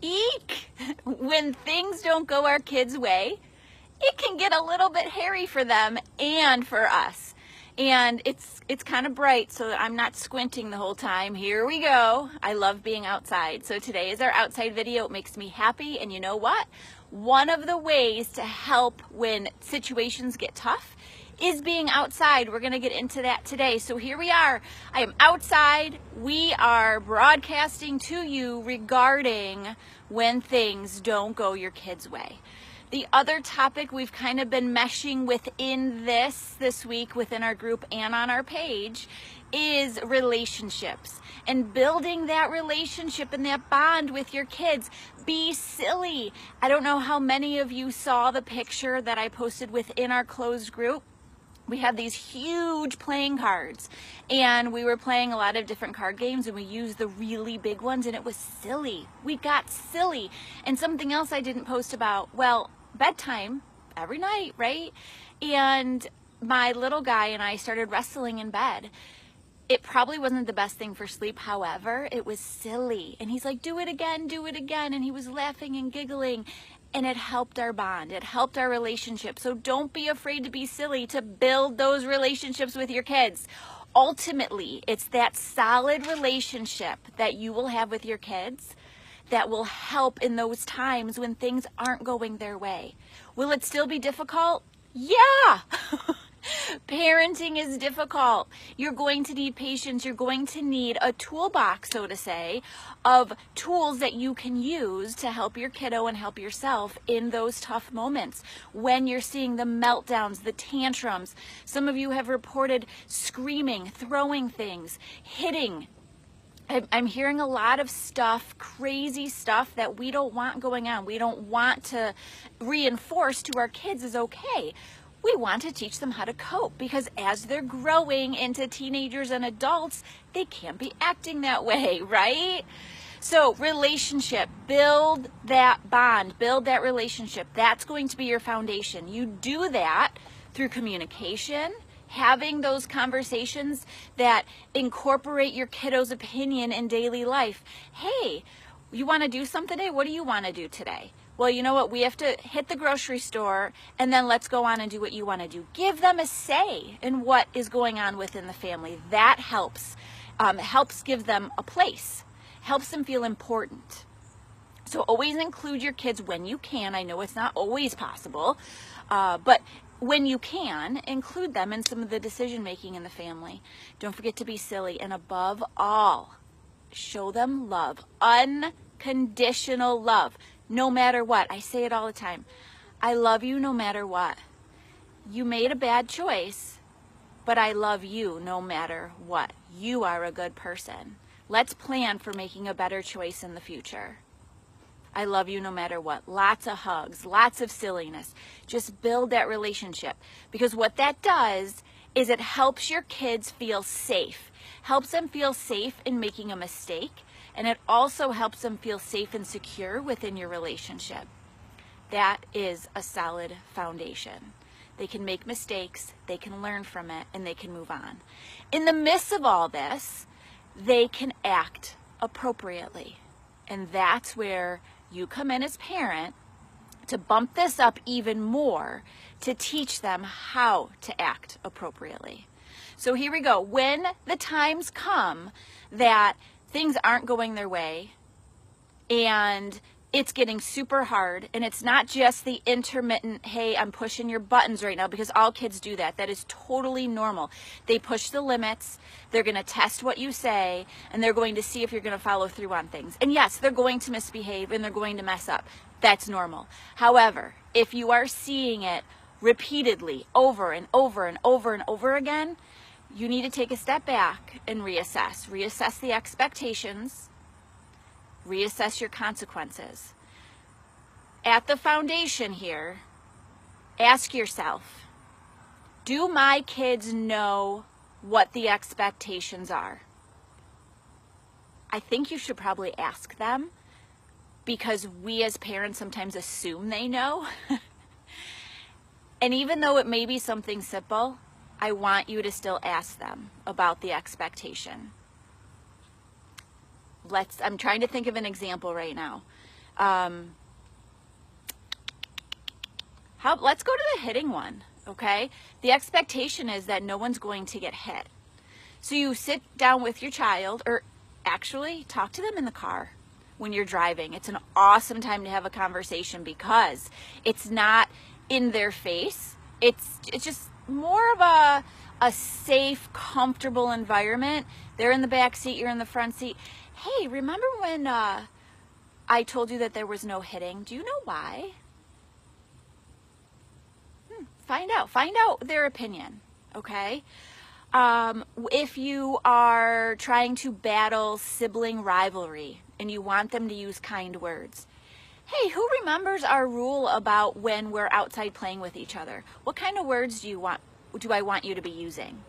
Eek! When things don't go our kids' way, it can get a little bit hairy for them and for us. And it's kind of bright, so I'm not squinting the whole time. Here we go. I love being outside. So today is our outside video. It makes me happy. And you know what? One of the ways to help when situations get tough is being outside. We're going to get into that today. So here we are. I am outside. We are broadcasting to you regarding when things don't go your kids' way. The other topic we've kind of been meshing within this week within our group and on our page is relationships and building that relationship and that bond with your kids. Be silly. I don't know how many of you saw the picture that I posted within our closed group. We have these huge playing cards and we were playing a lot of different card games and we used the really big ones and it was silly. We got silly. And something else I didn't post about, well, bedtime every night, right? And my little guy and I started wrestling in bed. It probably wasn't the best thing for sleep. However, it was silly. And he's like, do it again, do it again. And he was laughing and giggling. And it helped our bond. It helped our relationship. So don't be afraid to be silly, to build those relationships with your kids. Ultimately, it's that solid relationship that you will have with your kids that will help in those times when things aren't going their way. Will it still be difficult? Yeah. Parenting is difficult. You're going to need patience. You're going to need a toolbox, so to say, of tools that you can use to help your kiddo and help yourself in those tough moments when you're seeing the meltdowns, the tantrums. Some of you have reported screaming, throwing things, hitting. I'm hearing a lot of stuff, crazy stuff that we don't want going on. We don't want to reinforce to our kids is okay. We want to teach them how to cope because as they're growing into teenagers and adults, they can't be acting that way, right? So relationship, build that bond, build that relationship. That's going to be your foundation. You do that through communication, having those conversations that incorporate your kiddo's opinion in daily life. Hey, you want to do something today? What do you want to do today? Well, you know what? We have to hit the grocery store and then let's go on and do what you want to do. Give them a say in what is going on within the family. That helps. Helps give them a place. Helps them feel important. So always include your kids when you can. I know it's not always possible, but when you can, include them in some of the decision making in the family. Don't forget to be silly. And above all, show them love. Unconditional love. No matter what. I say it all the time. I love you no matter what. You made a bad choice, but I love you no matter what. You are a good person. Let's plan for making a better choice in the future. I love you no matter what. Lots of hugs, lots of silliness. Just build that relationship. Because what that does is it helps your kids feel safe. Helps them feel safe in making a mistake. And it also helps them feel safe and secure within your relationship. That is a solid foundation. They can make mistakes, they can learn from it, and they can move on. In the midst of all this, they can act appropriately. And that's where you come in as parent to bump this up even more to teach them how to act appropriately. So here we go. When the times come that things aren't going their way and it's getting super hard, and it's not just the intermittent, hey, I'm pushing your buttons right now, because all kids do that. That is totally normal. They push the limits, they're going to test what you say, and they're going to see if you're going to follow through on things. And yes, they're going to misbehave and they're going to mess up. That's normal. However, if you are seeing it repeatedly over and over and over and over again, you need to take a step back and reassess. Reassess the expectations. Reassess your consequences. At the foundation here, ask yourself, do my kids know what the expectations are? I think you should probably ask them, because we as parents sometimes assume they know. And even though it may be something simple, I want you to still ask them about the expectation. I'm trying to think of an example right now. Let's go to the hitting one, okay? The expectation is that no one's going to get hit. So you sit down with your child, or actually talk to them in the car when you're driving. It's an awesome time to have a conversation because it's not in their face. It's just more of a safe, comfortable environment. They're in the back seat, you're in the front seat. Hey, remember when I told you that there was no hitting? Do you know why? Find out their opinion, okay? If you are trying to battle sibling rivalry and you want them to use kind words, hey, who remembers our rule about when we're outside playing with each other? What kind of words do I want you to be using?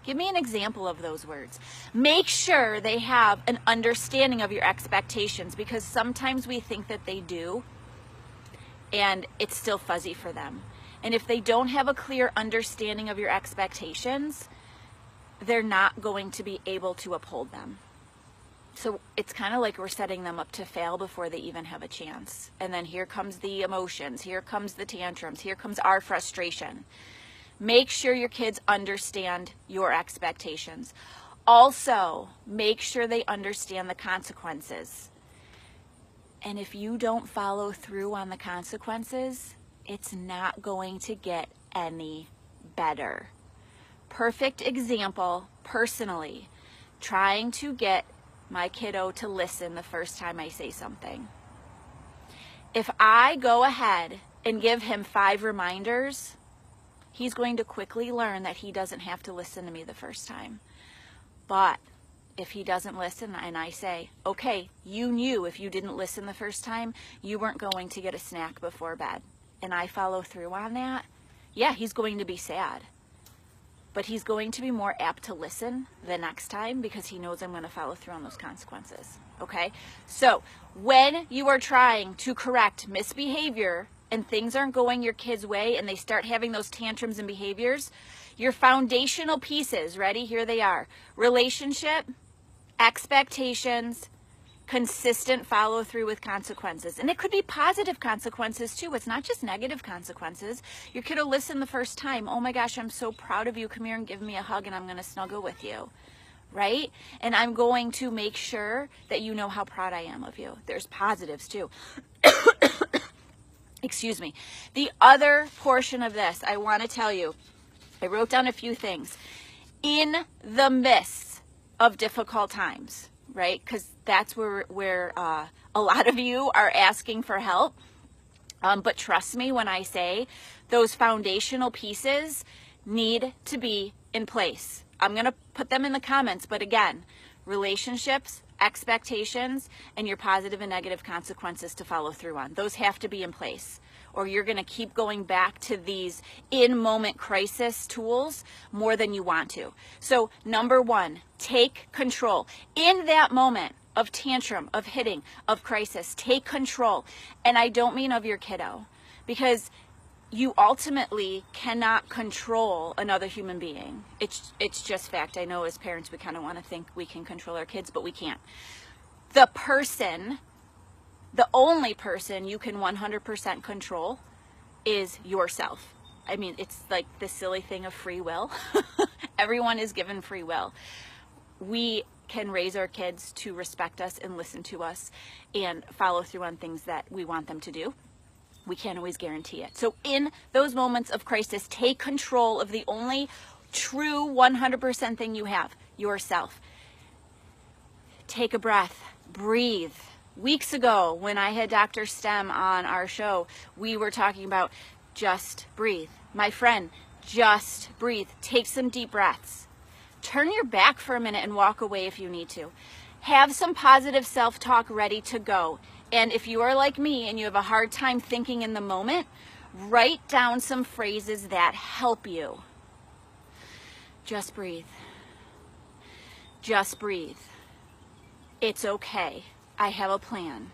Give me an example of those words. Make sure they have an understanding of your expectations, because sometimes we think that they do and it's still fuzzy for them. And if they don't have a clear understanding of your expectations, they're not going to be able to uphold them. So it's kind of like we're setting them up to fail before they even have a chance. And then here comes the emotions, here comes the tantrums, here comes our frustration. Make sure your kids understand your expectations. Also, make sure they understand the consequences. And if you don't follow through on the consequences, it's not going to get any better. Perfect example, personally, trying to get my kiddo to listen the first time I say something. If I go ahead and give him 5 reminders, he's going to quickly learn that he doesn't have to listen to me the first time. But if he doesn't listen and I say, okay, you knew if you didn't listen the first time, you weren't going to get a snack before bed, and I follow through on that, yeah, he's going to be sad. But he's going to be more apt to listen the next time because he knows I'm going to follow through on those consequences, okay? So when you are trying to correct misbehavior and things aren't going your kid's way and they start having those tantrums and behaviors, your foundational pieces, ready? Here they are. Relationship, expectations, consistent follow through with consequences. And it could be positive consequences too. It's not just negative consequences. Your kid will listen the first time. Oh my gosh, I'm so proud of you. Come here and give me a hug and I'm going to snuggle with you. Right? And I'm going to make sure that you know how proud I am of you. There's positives too. Excuse me. The other portion of this, I want to tell you, I wrote down a few things. In the midst of difficult times, right? Because that's where a lot of you are asking for help. But trust me when I say those foundational pieces need to be in place. I'm going to put them in the comments, but again, relationships, expectations, and your positive and negative consequences to follow through on. Those have to be in place, or you're going to keep going back to these in-moment crisis tools more than you want to. So number 1, take control. In that moment of tantrum, of hitting, of crisis, take control. And I don't mean of your kiddo, because you ultimately cannot control another human being. It's just fact. I know as parents we kind of want to think we can control our kids, but we can't. The only person you can 100% control is yourself. I mean, it's like the silly thing of free will. Everyone is given free will. We can raise our kids to respect us and listen to us and follow through on things that we want them to do. We can't always guarantee it. So in those moments of crisis, take control of the only true 100% thing you have, yourself. Take a breath, breathe. Weeks ago, when I had Dr. Stem on our show, we were talking about just breathe. My friend, just breathe. Take some deep breaths. Turn your back for a minute and walk away if you need to. Have some positive self-talk ready to go. And if you are like me and you have a hard time thinking in the moment, write down some phrases that help you. Just breathe. Just breathe. It's okay. I have a plan.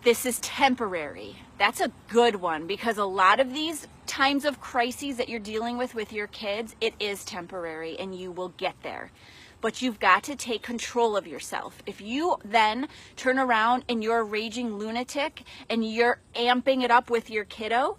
This is temporary. That's a good one, because a lot of these times of crises that you're dealing with your kids, it is temporary and you will get there. but you've got to take control of yourself. If you then turn around and you're a raging lunatic and you're amping it up with your kiddo,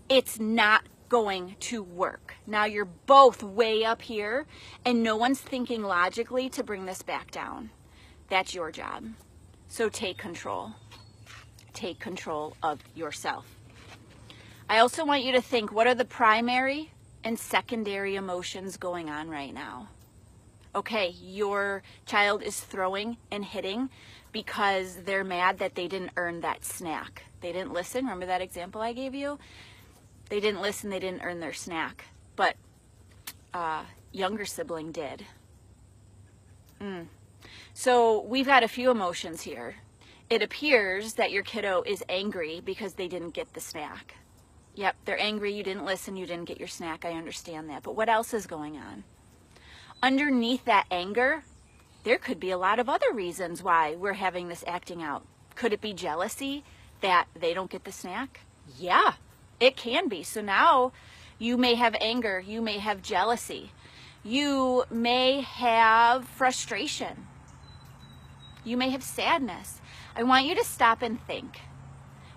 it's not going to work. Now you're both way up here and no one's thinking logically to bring this back down. That's your job. So take control. Take control of yourself. I also want you to think, what are the primary and secondary emotions going on right now? Okay, your child is throwing and hitting because they're mad that they didn't earn that snack. They didn't listen. Remember that example I gave you? They didn't listen, they didn't earn their snack. But younger sibling did. So we've got a few emotions here. It appears that your kiddo is angry because they didn't get the snack. Yep, they're angry, you didn't listen, you didn't get your snack, I understand that. But what else is going on? Underneath that anger, there could be a lot of other reasons why we're having this acting out. Could it be jealousy that they don't get the snack? Yeah, it can be. So now you may have anger, you may have jealousy, you may have frustration, you may have sadness. I want you to stop and think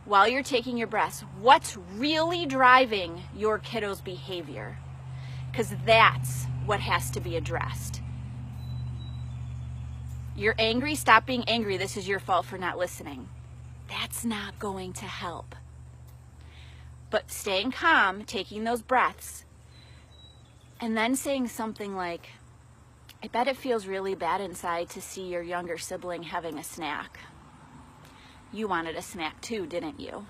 while you're taking your breaths, what's really driving your kiddo's behavior? Because that's what has to be addressed. You're angry, stop being angry. This is your fault for not listening. That's not going to help. But staying calm, taking those breaths, and then saying something like, I bet it feels really bad inside to see your younger sibling having a snack. You wanted a snack too, didn't you?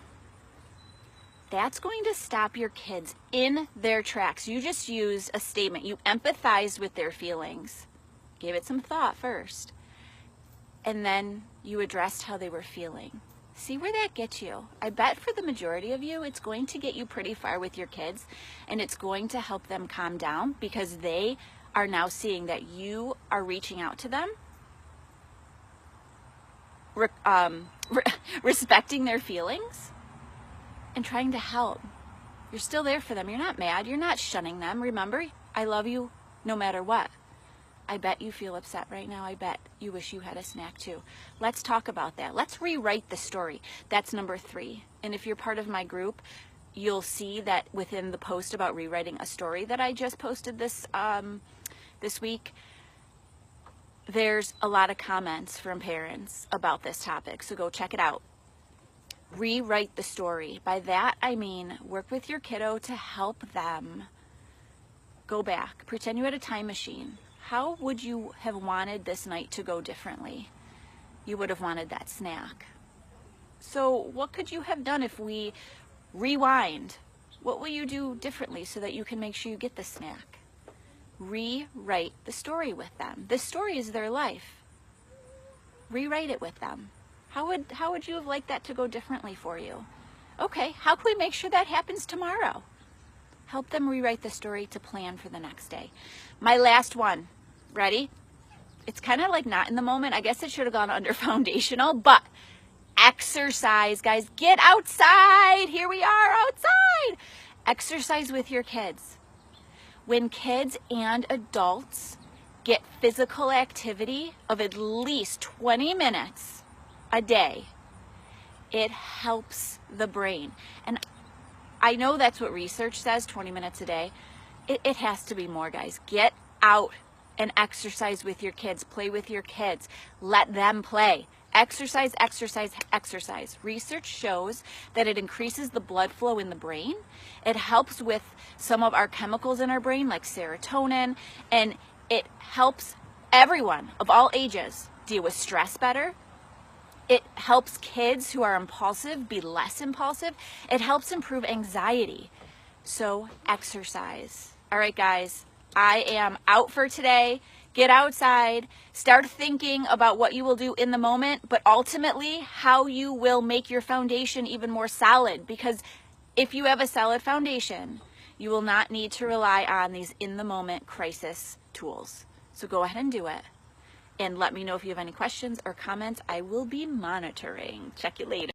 That's going to stop your kids in their tracks. You just used a statement. You empathized with their feelings. Gave it some thought first. And then you addressed how they were feeling. See where that gets you. I bet for the majority of you, it's going to get you pretty far with your kids, and it's going to help them calm down because they are now seeing that you are reaching out to them, respecting their feelings, and trying to help. You're still there for them. You're not mad. You're not shunning them. Remember, I love you no matter what. I bet you feel upset right now. I bet you wish you had a snack too. Let's talk about that. Let's rewrite the story. That's number 3. And if you're part of my group, you'll see that within the post about rewriting a story that I just posted this week, there's a lot of comments from parents about this topic. So go check it out. Rewrite the story. By that, I mean work with your kiddo to help them go back. Pretend you had a time machine. How would you have wanted this night to go differently? You would have wanted that snack. So what could you have done if we rewind? What will you do differently so that you can make sure you get the snack? Rewrite the story with them. This story is their life. Rewrite it with them. How would you have liked that to go differently for you? Okay, how can we make sure that happens tomorrow? Help them rewrite the story to plan for the next day. My last one. Ready? It's kind of like not in the moment. I guess it should have gone under foundational, but exercise, guys. Get outside. Here we are outside. Exercise with your kids. When kids and adults get physical activity of at least 20 minutes a day, it helps the brain. And I know that's what research says, 20 minutes a day. It has to be more, guys. Get out and exercise with your kids. Play with your kids. Let them play. Exercise, exercise, exercise. Research shows that it increases the blood flow in the brain. It helps with some of our chemicals in our brain, like serotonin, and it helps everyone of all ages deal with stress better. It helps kids who are impulsive be less impulsive. It helps improve anxiety. So exercise. All right, guys, I am out for today. Get outside, start thinking about what you will do in the moment, but ultimately how you will make your foundation even more solid. Because if you have a solid foundation, you will not need to rely on these in-the-moment crisis tools. So go ahead and do it. And let me know if you have any questions or comments. I will be monitoring. Check you later.